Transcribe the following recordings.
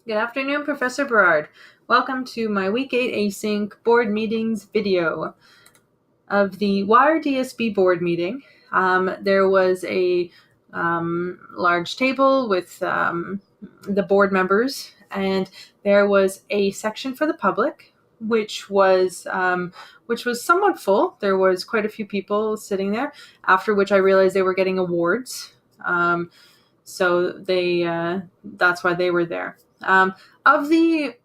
Good afternoon, Professor Berard. Welcome to my Week 8 Async board meetings video of the WIRE DSB board meeting. There was a large table with the board members, and there was a section for the public, which was somewhat full. There was quite a few people sitting there, after which I realized they were getting awards. So that's why they were there. Of the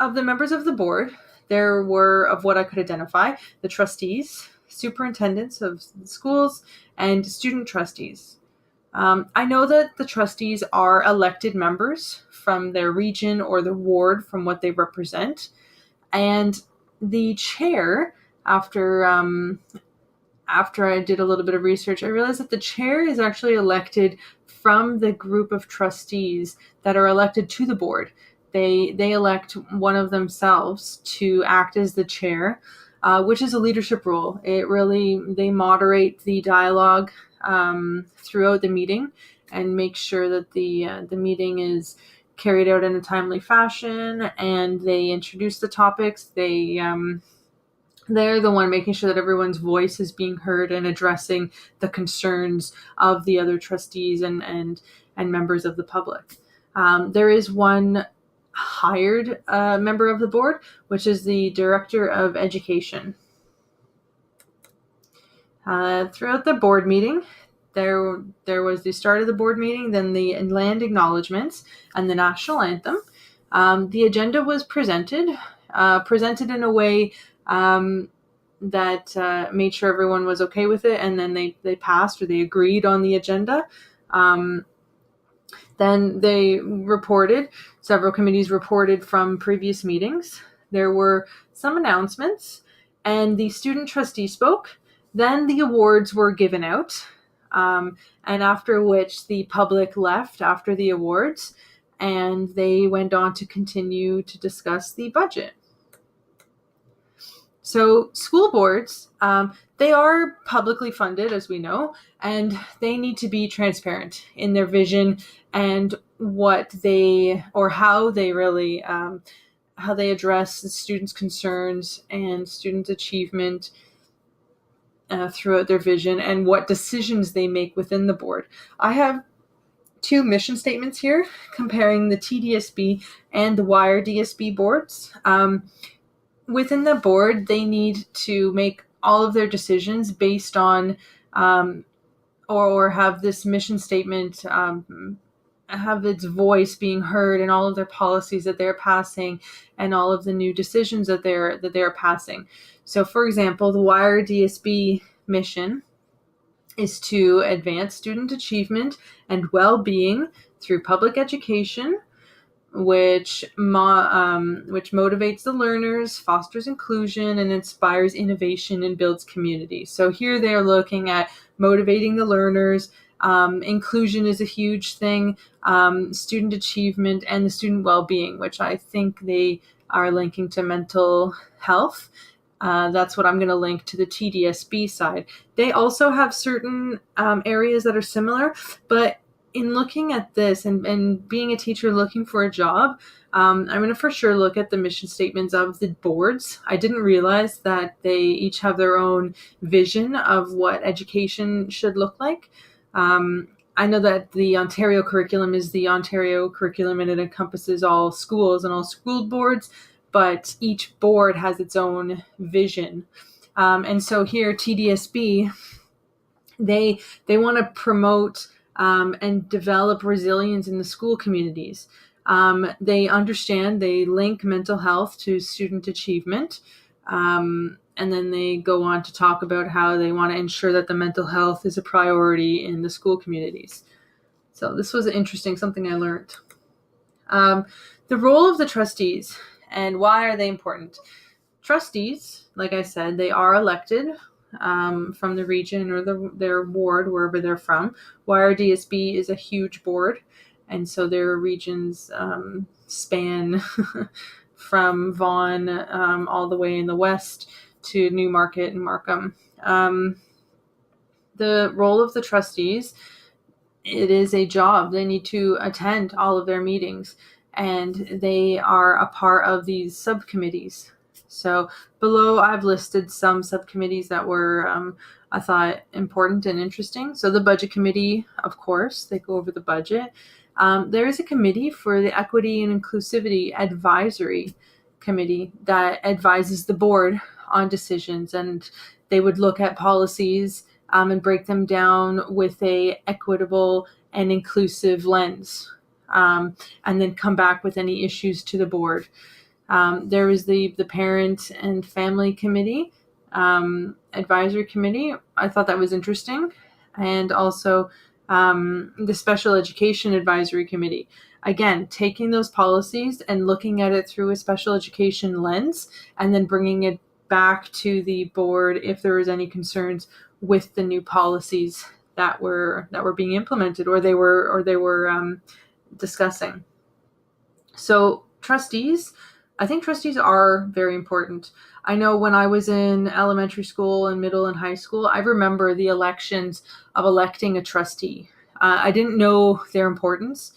members of the board, there were, of what I could identify, the trustees, superintendents of the schools, and student trustees. I know that the trustees are elected members from their region or the ward from what they represent, and the chair, after I did a little bit of research, I realized that the chair is actually elected from the group of trustees that are elected to the board. They elect one of themselves to act as the chair, which is a leadership role. They moderate the dialogue throughout the meeting and make sure that the meeting is carried out in a timely fashion, and they introduce the topics. They're the one making sure that everyone's voice is being heard and addressing the concerns of the other trustees and members of the public. There is one hired member of the board, which is the Director of Education. Throughout the board meeting, there was the start of the board meeting, then the land acknowledgements, and the national anthem. The agenda was presented in a way that made sure everyone was okay with it, and then they passed, or they agreed on the agenda. Then several committees reported from previous meetings. There were some announcements, and the student trustee spoke. Then the awards were given out, and after which the public left after the awards, and they went on to continue to discuss the budget. So school boards, they are publicly funded, as we know, and they need to be transparent in their vision and how they address the students' concerns and student achievement throughout their vision, and what decisions they make within the board. I have two mission statements here comparing the TDSB and the WIRE DSB boards. Within the board, they need to make all of their decisions based on or have this mission statement have its voice being heard in all of their policies that they're passing and all of the new decisions that they're passing. So, for example, the WIRE DSB mission is to advance student achievement and well-being through public education, which motivates the learners, fosters inclusion, and inspires innovation and builds community. So here they're looking at motivating the learners. Inclusion is a huge thing, student achievement, and the student well-being, which I think they are linking to mental health. That's what I'm going to link to the TDSB side. They also have certain areas that are similar, but in looking at this and being a teacher looking for a job, I'm going to for sure look at the mission statements of the boards. I didn't realize that they each have their own vision of what education should look like. I know that the Ontario curriculum is the Ontario curriculum, and it encompasses all schools and all school boards, but each board has its own vision. And so here, TDSB, they want to promote and develop resilience in the school communities. They link mental health to student achievement. And then they go on to talk about how they want to ensure that the mental health is a priority in the school communities. So this was interesting, something I learned. The role of the trustees, and why are they important? Trustees, like I said, they are elected from the region or their ward, wherever they're from. WIRE DSB is a huge board, and so their regions span from Vaughan all the way in the west to Newmarket and Markham. The role of the trustees, it is a job. They need to attend all of their meetings. and they are a part of these subcommittees. So below, I've listed some subcommittees that were I thought important and interesting. So the budget committee, of course, they go over the budget. There is a committee for the Equity and Inclusivity Advisory Committee that advises the board on decisions, and they would look at policies and break them down with a equitable and inclusive lens, and then come back with any issues to the board. There was the Parent and Family Committee, Advisory Committee. I thought that was interesting. And also the Special Education Advisory Committee. Again, taking those policies and looking at it through a special education lens, and then bringing it back to the board if there was any concerns with the new policies that were being implemented or they were discussing. So trustees, I think trustees are very important. I know when I was in elementary school and middle and high school, I remember the elections of electing a trustee. I didn't know their importance,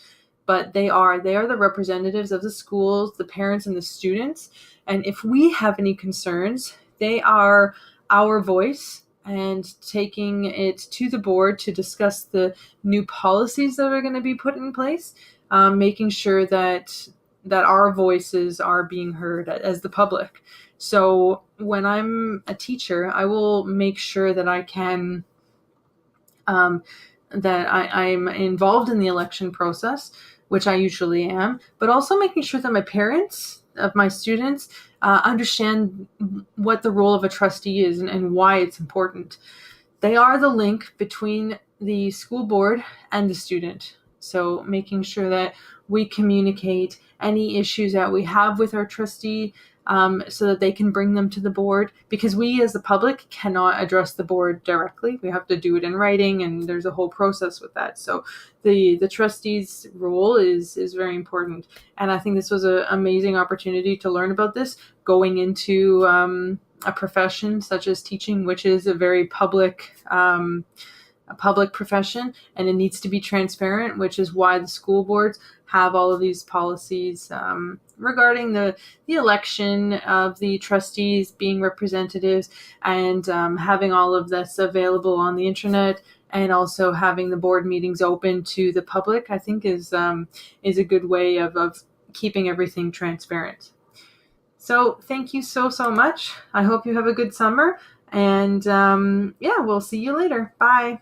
but they are the representatives of the schools, the parents, and the students. And if we have any concerns, they are our voice, and taking it to the board to discuss the new policies that are going to be put in place, making sure that our voices are being heard as the public. So when I'm a teacher, I will make sure that I can I'm involved in the election process, which I usually am, but also making sure that my parents of my students understand what the role of a trustee is and why it's important. They are the link between the school board and the student. So making sure that we communicate any issues that we have with our trustee, so that they can bring them to the board, because we as the public cannot address the board directly. We have to do it in writing, and there's a whole process with that. So the trustee's role is very important. And I think this was an amazing opportunity to learn about this going into a profession such as teaching, which is a very public profession, and it needs to be transparent, which is why the school boards have all of these policies regarding the election of the trustees being representatives, and having all of this available on the internet, and also having the board meetings open to the public, I think is a good way of keeping everything transparent. So thank you so much. I hope you have a good summer, and we'll see you later. Bye.